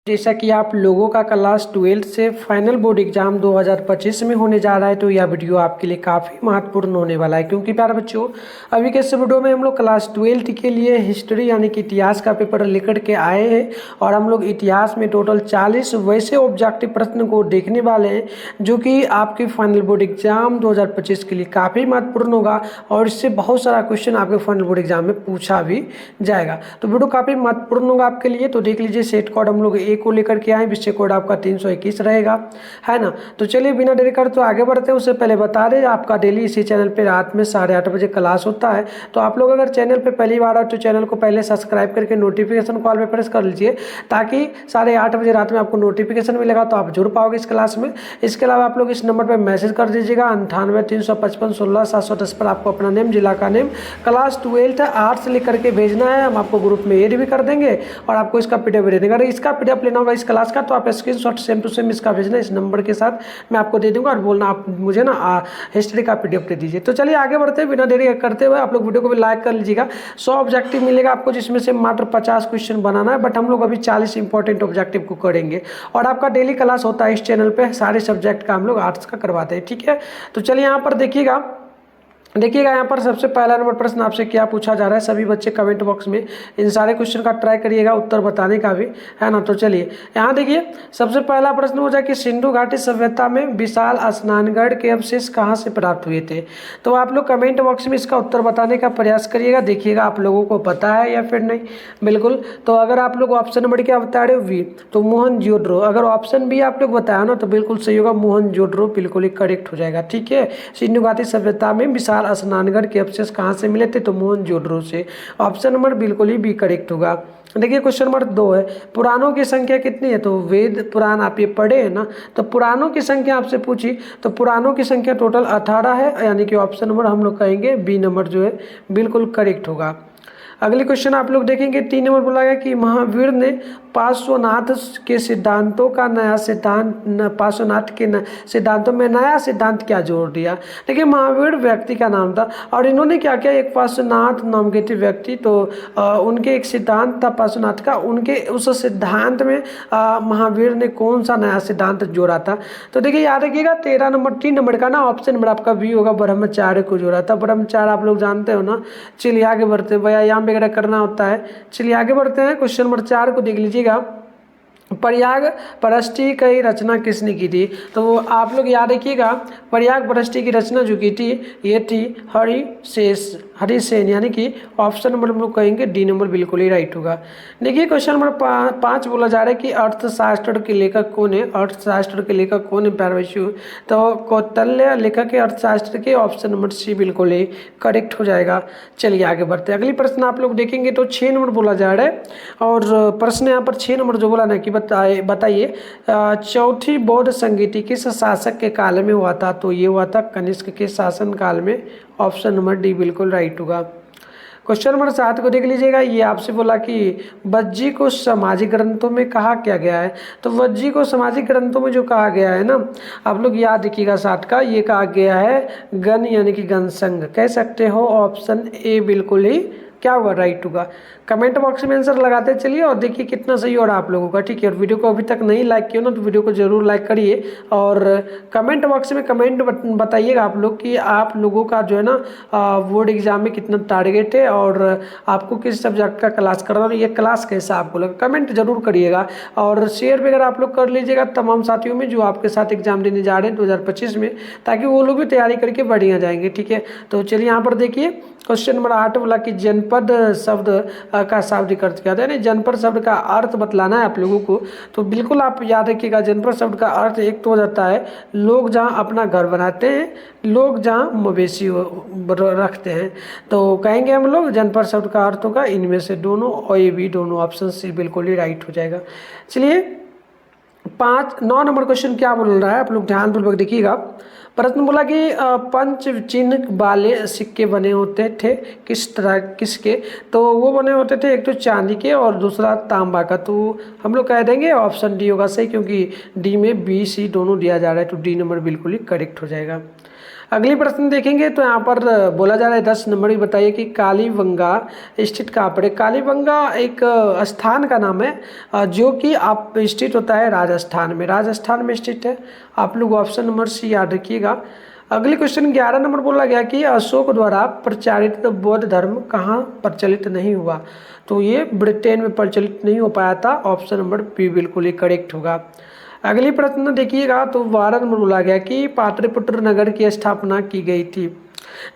जैसा कि आप लोगों का क्लास 12 से फाइनल बोर्ड एग्जाम 2025 में होने जा रहा है, तो यह वीडियो आपके लिए काफ़ी महत्वपूर्ण होने वाला है। क्योंकि प्यारे बच्चों, अभी के इस वीडियो में हम लोग क्लास 12 के लिए हिस्ट्री यानी कि इतिहास का पेपर लेकर के आए हैं। और हम लोग इतिहास में टोटल 40 वैसे ऑब्जेक्टिव प्रश्न को देखने वाले हैं जो कि आपके फाइनल बोर्ड एग्जाम 2025 के लिए काफ़ी महत्वपूर्ण होगा। और इससे बहुत सारा क्वेश्चन आपके फाइनल बोर्ड एग्जाम में पूछा भी जाएगा। तो वीडियो काफ़ी महत्वपूर्ण होगा आपके लिए। तो देख लीजिए, सेट कोड हम लोग को लेकर के आए, विषय कोड आपका 321 रहेगा, है ना। तो चलिए बिना देरी कर तो आगे बढ़ते हैं। उससे पहले बता दें, आपका डेली इसी चैनल पे रात में 8:30 बजे क्लास होता है। तो आप लोग अगर चैनल पे पहली बार आए तो चैनल को पहले सब्सक्राइब करके नोटिफिकेशन कॉल पे प्रेस कर लीजिए, ताकि 8:30 बजे रात में आपको नोटिफिकेशन मिलेगा तो आप जुड़ पाओगे इस क्लास में। इसके अलावा आप लोग इस नंबर पर मैसेज कर दीजिएगा 98 355 16 710 पर आपको अपना नेम, जिला का नेम, क्लास 12 आर्ट्स लिख करके भेजना है। हम आपको ग्रुप में ऐड भी कर देंगे और आपको इसका पीडीएफ दे देंगे। अगर इसका पीडीएफ लेना होगा इस क्लास का तो आप स्क्रीनशॉट सेम टू सेम इसका भेजना इस नंबर के साथ, मैं आपको दे दूंगा और बोलना आप मुझे ना हिस्ट्री का पीडीएफ दे दीजिए। तो चलिए आगे बढ़ते हैं बिना देरी करते हुए। आप लोग वीडियो को भी लाइक कर लीजिएगा। 100 ऑब्जेक्टिव मिलेगा आपको, जिसमें से मात्र 50 क्वेश्चन बनाना है, बट हम लोग अभी 40 इंपॉर्टेंट ऑब्जेक्टिव को करेंगे। और आपका डेली क्लास होता है इस चैनल पे, सारे सब्जेक्ट का हम लोग आर्ट्स का करवाते हैं, ठीक है। तो चलिए यहाँ पर देखिएगा यहाँ पर सबसे पहला नंबर प्रश्न आपसे क्या पूछा जा रहा है। सभी बच्चे कमेंट बॉक्स में इन सारे क्वेश्चन का ट्राई करिएगा, उत्तर बताने का भी, है ना। तो चलिए यहाँ देखिए, सबसे पहला प्रश्न हो जाए कि सिंधु घाटी सभ्यता में विशाल स्नानगढ़ के अवशेष कहाँ से प्राप्त हुए थे। तो आप लोग कमेंट बॉक्स में इसका उत्तर बताने का प्रयास करिएगा। देखिएगा आप लोगों को पता है या फिर नहीं। बिल्कुल, तो अगर आप लोग ऑप्शन नंबर क्या बता रहे हो वी, तो मोहनजोदड़ो। अगर ऑप्शन बी आप लोग बताया ना तो बिल्कुल सही होगा, मोहनजोदड़ो बिल्कुल ही करेक्ट हो जाएगा, ठीक है। सिंधु घाटी सभ्यता में विशाल स्नानगढ़ के अवशेष कहाँ से मिले थे, तो मोहनजोदड़ो से। ऑप्शन नंबर बिल्कुल ही बी करेक्ट होगा। देखिए क्वेश्चन नंबर 2 है, पुराणों की संख्या कितनी है। तो वेद पुराण आप ये पढ़े हैं ना, तो पुराणों की संख्या आपसे पूछी तो पुराणों की संख्या टोटल 18 है, यानी कि ऑप्शन नंबर हम लोग कहेंगे बी नंबर जो है बिल्कुल करेक्ट होगा। अगले क्वेश्चन आप लोग देखेंगे 3 नंबर बोला गया कि महावीर ने पार्श्वनाथ के सिद्धांतों का नया सिद्धांत, पार्श्वनाथ के सिद्धांतों में नया सिद्धांत क्या जोड़ दिया। देखिए महावीर व्यक्ति का नाम था और इन्होंने क्या किया, एक पार्श्वनाथ नाम के थे व्यक्ति, तो उनके एक सिद्धांत था पार्श्वनाथ का, उनके उस सिद्धांत में महावीर ने कौन सा नया सिद्धांत जोड़ा था। तो देखिए याद रखिएगा 3 नंबर का ना ऑप्शन नंबर आपका बी होगा, ब्रह्मचार्य को जोड़ा था। ब्रह्मचार्य आप लोग जानते हो ना। चलिए आगे बढ़ते हैं, व्यायाम वगैरह करना होता है। चलिए आगे बढ़ते हैं, क्वेश्चन नंबर 4 को देख लीजिएगा। प्रयाग प्रस्टी की रचना किसने की थी। तो आप लोग याद रखिएगा, प्रयाग प्रस्टी की रचना जो की थी ये थी हरिसेन, यानी कि ऑप्शन नंबर हम लोग कहेंगे डी नंबर बिल्कुल ही राइट होगा। देखिए क्वेश्चन नंबर 5 बोला जा रहा है कि अर्थशास्त्र के लेखक कौन है। अर्थशास्त्र के लेखक कौन है प्यारे बच्चों, तो कौटिल्य लेखक है अर्थशास्त्र के, ऑप्शन नंबर सी बिल्कुल ही करेक्ट हो जाएगा। चलिए आगे बढ़ते हैं। अगली प्रश्न आप लोग देखेंगे तो 6 नंबर बोला जा रहा है, और प्रश्न यहाँ पर 6 नंबर जो बोला ना कि बताइए चौथी बौद्ध संगीति किस शासक के काल में हुआ था। तो ये हुआ था कनिष्क के शासन काल में, ऑप्शन नंबर डी बिल्कुल राइट होगा। क्वेश्चन नंबर 7 को देख लीजिएगा। ये आपसे बोला कि वज्जी को सामाजिक ग्रंथों में कहा क्या गया है। तो वज्जी को सामाजिक ग्रंथों में जो कहा गया है ना, आप लोग याद रखिएगा 7 का, ये कहा गया है गण यानी कि गण संघ कह सकते हो, ऑप्शन ए बिल्कुल ही क्या होगा राइट होगा। कमेंट बॉक्स में आंसर लगाते चलिए और देखिए कितना सही हो रहा है आप लोगों का, ठीक है। और वीडियो को अभी तक नहीं लाइक किया ना तो वीडियो को जरूर लाइक करिए और कमेंट बॉक्स में कमेंट बताइएगा आप लोग कि आप लोगों का जो है ना बोर्ड एग्जाम में कितना टारगेट है और आपको किस सब्जेक्ट का क्लास करना है, ये क्लास कैसा आपको लगा, कमेंट जरूर करिएगा। और शेयर वगैरह आप लोग कर लीजिएगा तमाम साथियों में जो आपके साथ एग्जाम देने जा रहे हैं 2025 में, ताकि वो लोग भी तैयारी करके बढ़िया जाएंगे, ठीक है। तो चलिए यहाँ पर देखिए क्वेश्चन नंबर 8 बोला कि जनपद शब्द का शाब्दिक अर्थ क्या था। यानी जनपद शब्द का अर्थ बतलाना है आप लोगों को। तो बिल्कुल आप याद रखिएगा, जनपद शब्द का अर्थ एक तो हो जाता है लोग जहाँ अपना घर बनाते हैं, लोग जहाँ मवेशी रखते हैं, तो कहेंगे हम लोग जनपद शब्द का अर्थ होगा इनमें से दोनों, और ये भी दोनों, ऑप्शन सी बिल्कुल ही राइट हो जाएगा। चलिए 9 नंबर क्वेश्चन क्या बोल रहा है आप लोग ध्यान पूर्वक देखिएगा। प्रश्न बोला कि पंच चिन्ह वाले सिक्के बने होते थे किस तरह, किसके। तो वो बने होते थे एक तो चांदी के और दूसरा तांबा का। तो हम लोग कह देंगे ऑप्शन डी होगा सही, क्योंकि डी में बी सी दोनों दिया जा रहा है, तो डी नंबर बिल्कुल ही करेक्ट हो जाएगा। अगली प्रश्न देखेंगे तो यहाँ पर बोला जा रहा है 10 नंबर की, बताइए कि कालीबंगा स्थित कहाँ पर है। कालीबंगा एक स्थान का नाम है जो कि आप स्थित होता है राजस्थान में, राजस्थान में स्थित है। आप लोग ऑप्शन नंबर सी याद रखिएगा। अगली क्वेश्चन 11 नंबर बोला गया कि अशोक द्वारा प्रचारित बौद्ध धर्म कहाँ प्रचलित नहीं हुआ। तो ये ब्रिटेन में प्रचलित नहीं हो पाया था। ऑप्शन नंबर बी बिल्कुल ही करेक्ट होगा। अगली प्रश्न देखिएगा तो 12 नंबर बोला गया कि पाटलिपुत्र नगर की स्थापना की गई थी।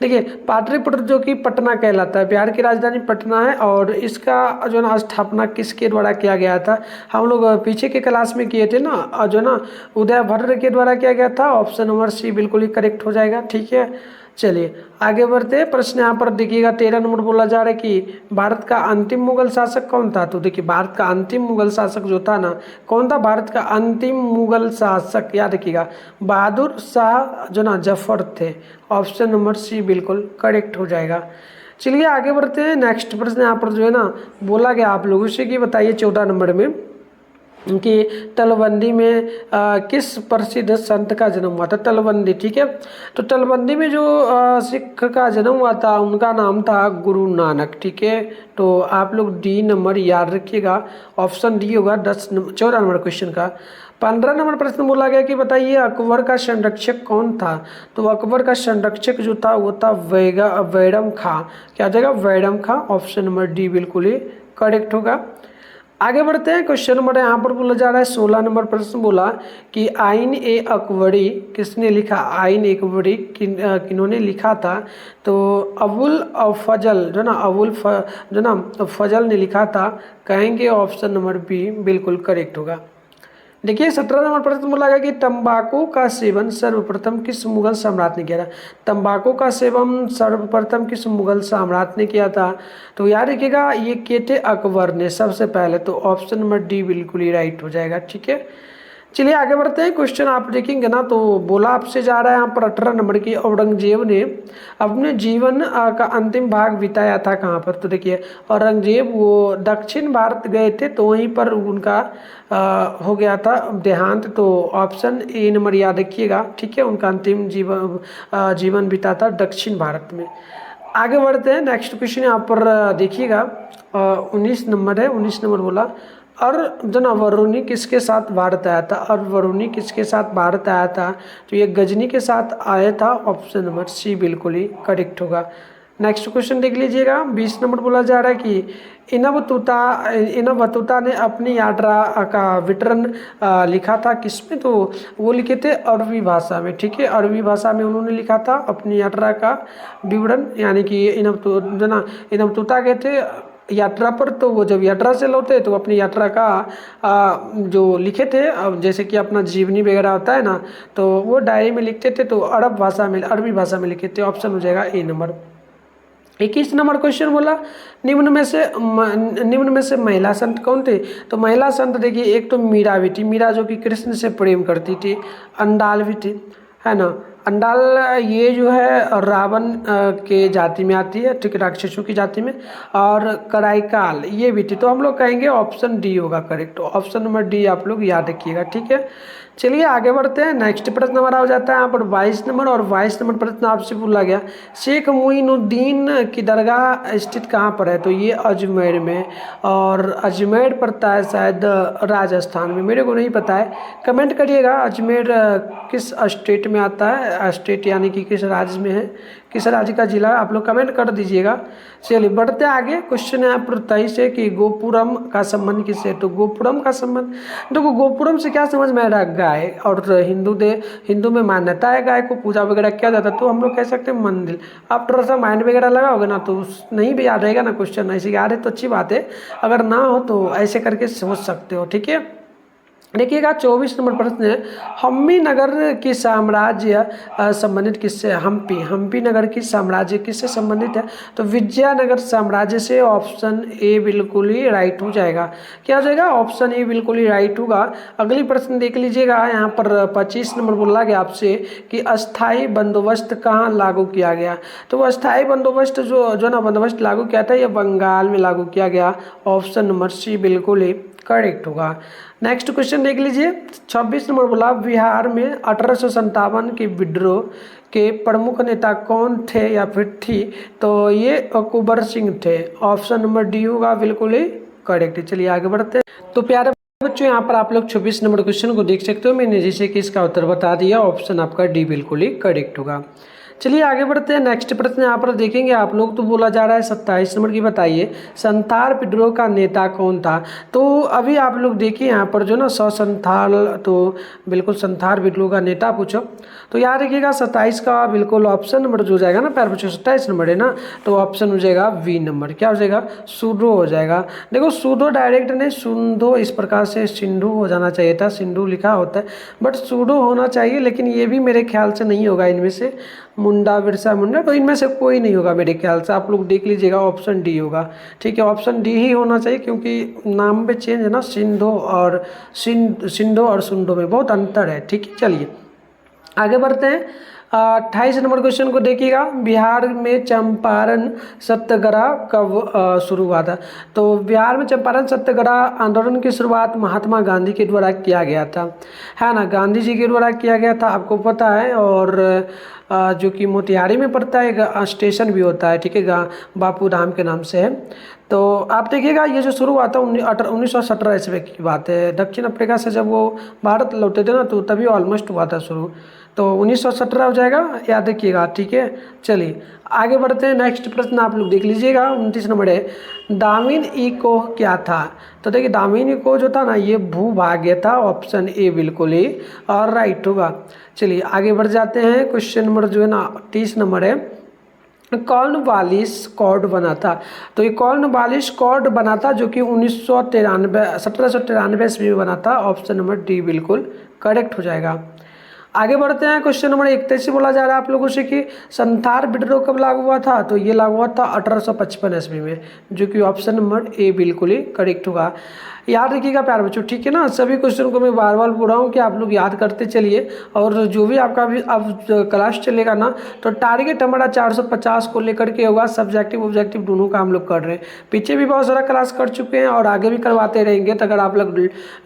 देखिए पाटलिपुत्र जो कि पटना कहलाता है, बिहार की राजधानी पटना है, और इसका जो ना स्थापना किसके द्वारा किया गया था। हम लोग पीछे के क्लास में किए थे ना, जो ना उदयभद्र के द्वारा किया गया था। ऑप्शन नंबर सी बिल्कुल ही करेक्ट हो जाएगा। ठीक है, चलिए आगे बढ़ते हैं। प्रश्न यहाँ पर देखिएगा 13 नंबर बोला जा रहा है कि भारत का अंतिम मुगल शासक कौन था। तो देखिए भारत का अंतिम मुगल शासक जो था ना, कौन था भारत का अंतिम मुगल शासक, याद रखिएगा बहादुर शाह जो ना जफर थे। ऑप्शन नंबर सी बिल्कुल करेक्ट हो जाएगा। चलिए आगे बढ़ते हैं। नेक्स्ट प्रश्न यहाँ पर जो है ना बोला गया आप लोगों से कि बताइए 14 नंबर में कि तलवंडी में किस प्रसिद्ध संत का जन्म हुआ था। तलवंडी, ठीक है, तो तलवंडी में जो सिख का जन्म हुआ था उनका नाम था गुरु नानक। ठीक है, तो आप लोग डी नंबर याद रखिएगा। ऑप्शन डी होगा 14 नंबर क्वेश्चन का। 15 नंबर प्रश्न बोला गया कि बताइए अकबर का संरक्षक कौन था। तो अकबर का संरक्षक जो था वो था वैरम खां। क्या जाएगा, वैरम खां। ऑप्शन नंबर डी बिल्कुल ही करेक्ट होगा। आगे बढ़ते हैं। क्वेश्चन नंबर यहाँ पर बोला जा रहा है 16 नंबर प्रश्न बोला कि आइन ए अकबरी किसने लिखा। आइन ए अकबरी किन्होंने लिखा था। तो अबुल फजल जो ना जो ना फजल ने लिखा था। कहेंगे ऑप्शन नंबर बी बिल्कुल करेक्ट होगा। देखिए 17 नंबर प्रश्न बोला गया कि तंबाकू का सेवन सर्वप्रथम किस मुगल सम्राट ने किया था। तंबाकू का सेवन सर्वप्रथम किस मुगल सम्राट ने किया था। तो याद रखिएगा ये किए थे अकबर ने सबसे पहले। तो ऑप्शन नंबर डी बिल्कुल ही राइट हो जाएगा। ठीक है, चलिए आगे बढ़ते हैं। क्वेश्चन आप देखेंगे ना तो बोला आपसे जा रहा है यहाँ पर 18 नंबर की औरंगजेब ने अपने जीवन का अंतिम भाग बिताया था कहाँ पर। तो देखिए औरंगजेब वो दक्षिण भारत गए थे तो वहीं पर उनका हो गया था देहांत। तो ऑप्शन ए नंबर याद रखिएगा। ठीक है, उनका अंतिम जीवन बीता था दक्षिण भारत में। आगे बढ़ते हैं। नेक्स्ट क्वेश्चन यहाँ पर देखिएगा 19 नंबर है। 19 नंबर बोला और जो ना वरुणी किसके साथ भारत आया था। और वरुणी किसके साथ भारत आया था। तो ये गजनी के साथ आया था। ऑप्शन नंबर सी बिल्कुल ही करेक्ट होगा। नेक्स्ट क्वेश्चन देख लीजिएगा 20 नंबर बोला जा रहा है कि इनबतूता ने अपनी यात्रा का विवरण लिखा था किसमें। तो वो लिखे थे अरबी भाषा में। ठीक है, अरबी भाषा में उन्होंने लिखा था अपनी यात्रा का विवरण। यानी कि इनबतूता गए थे यात्रा पर, तो वो जब यात्रा से लौटे तो अपनी यात्रा का जो लिखे थे जैसे कि अपना जीवनी वगैरह होता है ना, तो वो डायरी में लिखते थे। तो अरबी भाषा में लिखे थे। ऑप्शन हो जाएगा ए नंबर। 21 नंबर क्वेश्चन बोला निम्न में से महिला संत कौन थे। तो महिला संत देखिए एक तो मीरा भी थी, मीरा जो कि कृष्ण से प्रेम करती थी। अंडाल भी थी, है ना। अंडाल ये जो है रावण के जाति में आती है, ठीक है, राक्षसों की जाति में। और कराईकाल ये भी थी। तो हम लोग कहेंगे ऑप्शन डी होगा करेक्ट। ऑप्शन नंबर डी आप लोग याद रखिएगा। ठीक है, चलिए आगे बढ़ते हैं। नेक्स्ट प्रश्न हमारा हो जाता है यहाँ पर 22 नंबर। और 22 नंबर प्रश्न आपसे बोला गया शेख मुइनुद्दीन की दरगाह स्थित कहाँ पर है। तो ये अजमेर में, और अजमेर पड़ता है शायद राजस्थान में, मेरे को नहीं पता है। कमेंट करिएगा अजमेर किस स्टेट में आता है, स्टेट यानी कि किस राज्य में है, किस राज्य का जिला है, आप लोग कमेंट कर दीजिएगा। चलिए बढ़ते आगे। क्वेश्चन है यहाँ पर 23 है कि गोपुरम का संबंध किससे। तो गोपुरम का संबंध देखो, गोपुरम से क्या समझ में आ रहा है, गाय। और हिंदू में मान्यता है गाय को पूजा वगैरह किया जाता है। तो हम लोग कह सकते हैं मंदिर। आप थोड़ा सा माइंड वगैरह लगाओगे ना तो नहीं भी याद रहेगा ना क्वेश्चन, ऐसे याद है तो अच्छी बात है, अगर ना हो तो ऐसे करके सोच सकते हो। ठीक है, देखिएगा 24 नंबर प्रश्न है हम्पी नगर की साम्राज्य संबंधित किससे। हम्पी नगर की साम्राज्य किससे संबंधित है। तो विजयनगर साम्राज्य से। ऑप्शन ए बिल्कुल ही राइट हो जाएगा। क्या हो जाएगा, ऑप्शन ए बिल्कुल ही राइट होगा। अगली प्रश्न देख लीजिएगा यहाँ पर 25 नंबर बोला गया आपसे कि अस्थाई बंदोबस्त कहाँ लागू किया गया। तो वो अस्थाई बंदोबस्त जो ना बंदोबस्त लागू किया था ये बंगाल में लागू किया गया। ऑप्शन नंबर सी बिल्कुल ही करेक्ट होगा। नेक्स्ट क्वेश्चन देख लीजिए, 26 नंबर बोला बिहार में 1857 के विद्रोह के प्रमुख नेता कौन थे या फिर थी, तो ये कुंवर सिंह थे। ऑप्शन नंबर डी होगा बिल्कुल ही करेक्ट। चलिए आगे बढ़ते हैं। तो प्यारे बच्चों यहाँ पर आप लोग 24 नंबर क्वेश्चन को देख सकते हो, मैंने जैसे कि इसका उत्तर बता दिया, ऑप्शन आपका डी बिल्कुल ही करेक्ट होगा। चलिए आगे बढ़ते हैं। नेक्स्ट प्रश्न यहाँ पर देखेंगे आप लोग, तो बोला जा रहा है 27 नंबर की, बताइए संथाल विद्रोह का नेता कौन था। तो अभी आप लोग देखिए यहाँ पर जो ना संथाल, तो बिल्कुल संथाल विद्रोह का नेता पूछो तो याद रखिएगा 27 का बिल्कुल ऑप्शन नंबर जो हो जाएगा ना, प्यारे बच्चों 27 नंबर है ना, तो ऑप्शन हो जाएगा वी नंबर। क्या हो जाएगा, सूडो हो जाएगा। देखो सूडो डायरेक्ट नहीं, सुंधो इस प्रकार से सिंधु हो जाना चाहिए था, सिंधु लिखा होता है बट सूडो होना चाहिए, लेकिन ये भी मेरे ख्याल से नहीं होगा इनमें से, मुंडा बिरसा मुंडा, तो इनमें से कोई नहीं होगा मेरे ख्याल से। आप लोग देख लीजिएगा, ऑप्शन डी होगा। ठीक है, ऑप्शन डी ही होना चाहिए, क्योंकि नाम में चेंज है ना, सिंधो और सिंधो और सुंडो में बहुत अंतर है। ठीक है, चलिए आगे बढ़ते हैं। 28 नंबर क्वेश्चन को देखिएगा, बिहार में चंपारण सत्याग्रह कब शुरू हुआ था। तो बिहार में चंपारण सत्याग्रह आंदोलन की शुरुआत महात्मा गांधी के द्वारा किया गया था, है ना, गांधी जी के द्वारा किया गया था, आपको पता है। और जो कि मोतिहारी में पड़ता है, स्टेशन भी होता है, ठीक है, बापू धाम के नाम से है। तो आप देखिएगा ये जो शुरू हुआ था 1917 ईस्वी की बात है। दक्षिण अफ्रीका से जब वो भारत लौटे थे ना, तो तभी ऑलमोस्ट हुआ था शुरू, तो 1917 हो जाएगा, याद रखिएगा। ठीक है, चलिए आगे बढ़ते हैं। नेक्स्ट प्रश्न आप लोग देख लीजिएगा, 29 नंबर है, दामिन इको क्या था। तो देखिए दामिन इको जो था ना, ये भूभाग्य था, ऑप्शन ए बिल्कुल ही और राइट होगा। चलिए आगे बढ़ जाते हैं। क्वेश्चन नंबर जो है ना 30 नंबर है, कॉर्नवालिस कॉर्ड बना था। तो ये कॉर्नवालिस कॉर्ड बना था जो कि 1793 ईस्वी में बना था, ऑप्शन नंबर डी बिल्कुल करेक्ट हो जाएगा। आगे बढ़ते हैं। क्वेश्चन नंबर 31 से बोला जा रहा है आप लोगों से कि संथाल विद्रोह कब लागू हुआ था। तो ये लागू हुआ था 1855 ईस्वी में, जो कि ऑप्शन नंबर ए बिल्कुल ही करेक्ट होगा। याद रखिएगा प्यारे बच्चों, ठीक है ना, सभी क्वेश्चन को मैं बार बार बोल रहा हूँ कि आप लोग याद करते चलिए। और जो भी आपका भी अब क्लास चलेगा ना, तो टारगेट हमारा 450 को लेकर के होगा, सब्जेक्टिव ऑब्जेक्टिव दोनों का हम लोग कर रहे हैं। पीछे भी बहुत सारा क्लास कर चुके हैं और आगे भी करवाते रहेंगे। तो अगर आप लोग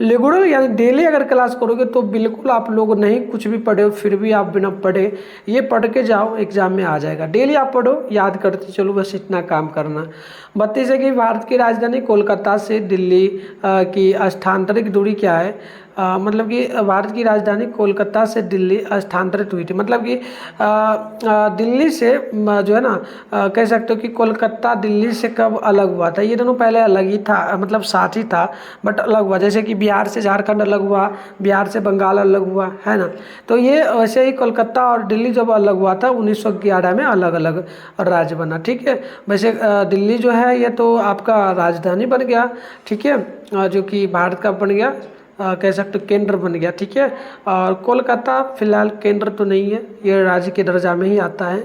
रेगुलर यानी डेली अगर क्लास करोगे तो बिल्कुल आप लोग नहीं कुछ भी पढ़े हो फिर भी आप बिना पढ़े ये पढ़ के जाओ, एग्जाम में आ जाएगा। डेली आप पढ़ो, याद करते चलो, बस इतना काम करना। 32 है कि भारत की राजधानी कोलकाता से दिल्ली की स्थानांतरित दूरी क्या है। मतलब कि भारत की राजधानी कोलकाता से दिल्ली स्थानांतरित हुई थी, मतलब कि दिल्ली से जो है ना, कह सकते हो कि कोलकाता दिल्ली से कब अलग हुआ था। ये दोनों पहले अलग ही था, मतलब साथ ही था बट अलग हुआ। जैसे कि बिहार से झारखंड अलग हुआ, बिहार से बंगाल अलग हुआ, है ना। तो ये वैसे ही कोलकाता और दिल्ली जब अलग हुआ था 1911 में अलग अलग राज्य बना। ठीक है, वैसे दिल्ली जो है ये तो आपका राजधानी बन गया, ठीक है, जो कि भारत का बन गया, कह सकते केंद्र बन गया। ठीक है, और कोलकाता फिलहाल केंद्र तो नहीं है, ये राज्य के दर्जा में ही आता है।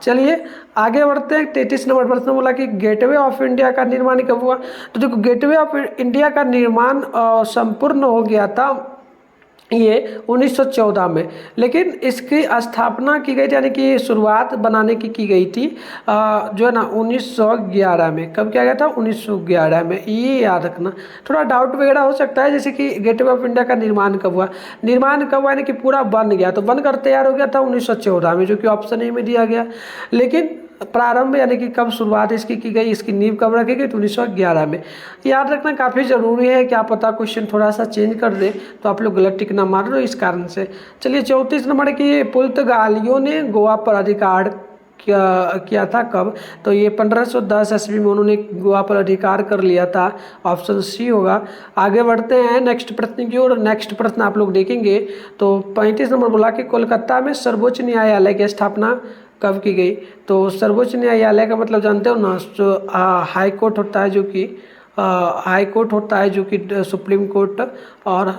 चलिए आगे बढ़ते हैं। 33 नंबर प्रश्न बोला कि गेटवे ऑफ इंडिया का निर्माण कब हुआ। तो देखो गेटवे ऑफ इंडिया का निर्माण संपूर्ण हो गया था ये 1914 में, लेकिन इसकी स्थापना की गई थी, यानी कि शुरुआत बनाने की गई थी जो है ना 1911 में। कब किया गया था, 1911 में, ये याद रखना। थोड़ा डाउट वगैरह हो सकता है, जैसे कि गेटवे ऑफ इंडिया का निर्माण कब हुआ। निर्माण कब हुआ यानी कि पूरा बन गया, तो बनकर तैयार हो गया था 1914 में, जो कि ऑप्शन ए में दिया गया। लेकिन प्रारंभ यानी कि कब शुरुआत इसकी की गई, इसकी नींव कब रखी गई, तो 1911 में। याद रखना काफ़ी ज़रूरी है, क्या पता क्वेश्चन थोड़ा सा चेंज कर दे तो आप लोग गलत टिक ना मार लो, इस कारण से। चलिए 34 नंबर की पुर्तगालियों ने गोवा पर अधिकार किया था कब। तो ये 1510 ईस्वी में उन्होंने गोवा पर अधिकार कर लिया था, ऑप्शन सी होगा। आगे बढ़ते हैं नेक्स्ट प्रश्न की ओर। नेक्स्ट प्रश्न आप लोग देखेंगे तो 35 नंबर बोला कि कोलकाता में सर्वोच्च न्यायालय की स्थापना कब की गई। तो सर्वोच्च न्यायालय का मतलब जानते हो ना, जो हाई कोर्ट होता है, जो कि हाई कोर्ट होता है, जो कि सुप्रीम कोर्ट, और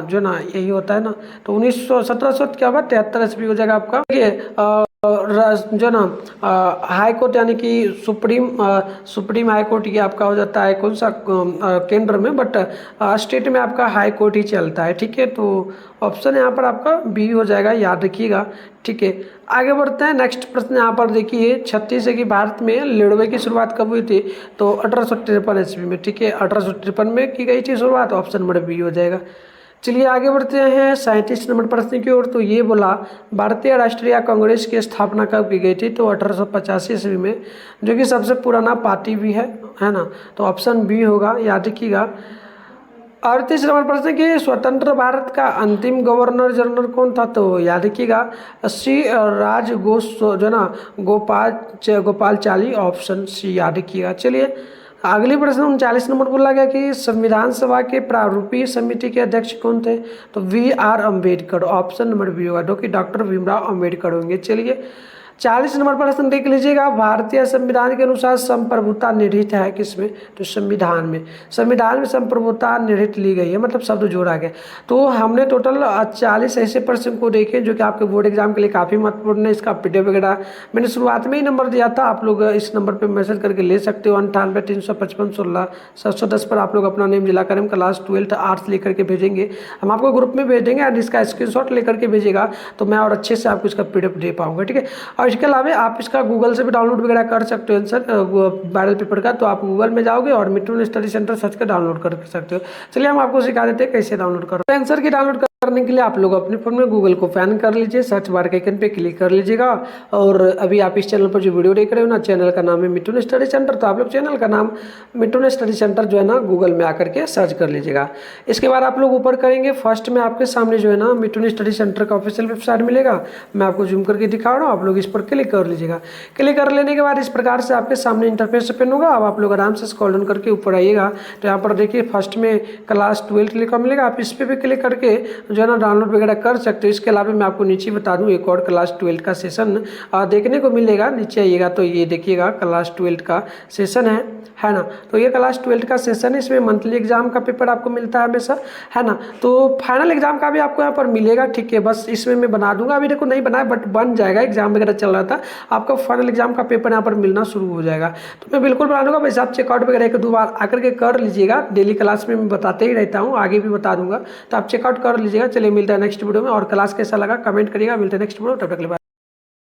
जो ना यही होता है ना। तो 1700 क्या होगा, 73 ईस्वी हो जाएगा आपका। देखिए जो ना हाई कोर्ट यानी कि सुप्रीम हाई कोर्ट ये आपका हो जाता है कौन सा केंद्र में, बट स्टेट में आपका हाई कोर्ट ही चलता है। ठीक है, तो ऑप्शन यहाँ पर आपका बी हो जाएगा, याद रखिएगा। ठीक है, आगे बढ़ते हैं। नेक्स्ट प्रश्न यहाँ पर देखिए, 36 है कि भारत में लेडवे की शुरुआत कब हुई थी? तो 1853 ईस्वी में। ठीक है, 1853 में की गई थी शुरुआत, ऑप्शन नंबर बी हो जाएगा। चलिए आगे बढ़ते हैं 37 नंबर प्रश्न की ओर। तो ये बोला, भारतीय राष्ट्रीय कांग्रेस की स्थापना कब की गई थी? तो 1885 ईस्वी में, जो कि सबसे पुराना पार्टी भी है ना। तो ऑप्शन बी होगा, याद रखिएगा। 38 नंबर प्रश्न की, स्वतंत्र भारत का अंतिम गवर्नर जनरल कौन था? तो याद रखिएगा, श्री जो ना गोपालचारी, ऑप्शन सी याद रखिएगा। चलिए अगली प्रश्न 39 नंबर बोला गया कि संविधान सभा के प्रारूपीय समिति के अध्यक्ष कौन थे? तो V R. Ambedkar, option number B होगा, जो कि डॉक्टर भीमराव अम्बेडकर होंगे। चलिए 40 नंबर प्रश्न देख लीजिएगा, भारतीय संविधान के अनुसार संप्रभुता निहित है किसमें? तो संविधान में संप्रभुता निहित ली गई है, मतलब शब्द जोड़ा गया। तो हमने टोटल 40 ऐसे प्रश्न को देखे जो कि आपके बोर्ड एग्जाम के लिए काफ़ी महत्वपूर्ण है। इसका पीडीएफ वगैरह मैंने शुरुआत में ही नंबर दिया था, आप लोग इस नंबर पर मैसेज करके ले सकते हो। 98 355 16 710 पर आप लोग अपना नेम, जिला क्रम, क्लास 12 आर्ट्स लेकर के भेजेंगे, हम आपको ग्रुप में भेज देंगे एंड इसका स्क्रीनशॉट लेकर के भेजिएगा, तो मैं और अच्छे से आपको इसका पीडीएफ दे पाऊंगा। ठीक है, और इसके अलावा आप इसका गूगल से भी डाउनलोड वगैरह कर सकते हो आंसर वायरल पेपर का। तो आप गूगल में जाओगे और मिट्टू स्टडी सेंटर सर्च कर डाउनलोड कर सकते हो। चलिए हम आपको सिखा देते हैं कैसे डाउनलोड करो। आंसर की डाउनलोड करने के लिए आप लोग अपने फोन में गूगल को फैन कर लीजिए, सर्च बार के आइकन पे क्लिक कर लीजिएगा। और अभी आप इस चैनल पर जो वीडियो देख रहे हो ना, चैनल का नाम है मिट्टू स्टडी सेंटर, तो आप लोग चैनल का नाम मिट्टू स्टडी सेंटर जो है ना गूगल में आकर के सर्च कर लीजिएगा। इसके बाद आप लोग ऊपर करेंगे, फर्स्ट में आपके सामने जो है ना मिट्टू स्टडी सेंटर का ऑफिशियल वेबसाइट मिलेगा, मैं आपको जूम करके दिखा रहा हूँ, आप लोग इस पर क्लिक कर लीजिएगा। क्लिक कर लेने के बाद इस प्रकार से आपके सामने इंटरफेस ओपन होगा। अब आप लोग आराम से स्क्रॉल डाउन करके ऊपर आइएगा, तो यहाँ पर देखिए फर्स्ट में क्लास 12 लिखा मिलेगा, आप इस पर भी क्लिक करके जो है ना डाउनलोड वगैरह कर सकते हो। इसके अलावा मैं आपको नीचे बता दूं, एक और क्लास 12 का सेशन देखने को मिलेगा। नीचे आइएगा तो ये देखिएगा क्लास 12 का सेशन है ना। तो ये क्लास 12 का सेशन है, इसमें मंथली एग्जाम का पेपर आपको मिलता है हमेशा, है ना। तो फाइनल एग्जाम का भी आपको यहाँ पर मिलेगा। ठीक है, बस इसमें मैं बना दूंगा, अभी देखो नहीं बनाया बट बन जाएगा, एग्जाम वगैरह चल रहा था, आपका फाइनल एग्जाम का पेपर यहाँ पर मिलना शुरू हो जाएगा। तो मैं बिल्कुल बना दूंगा, वैसे आप चेकआउट वगैरह एक दो बार आकर के कर लीजिएगा। डेली क्लास में मैं बताते ही रहता हूँ, आगे भी बता दूंगा, तो आप चेकआउट कर लीजिएगा। चलिए मिलता है नेक्स्ट वीडियो में, और क्लास कैसा लगा कमेंट करिएगा। मिलते हैं नेक्स्ट वीडियो, तब तक के लिए।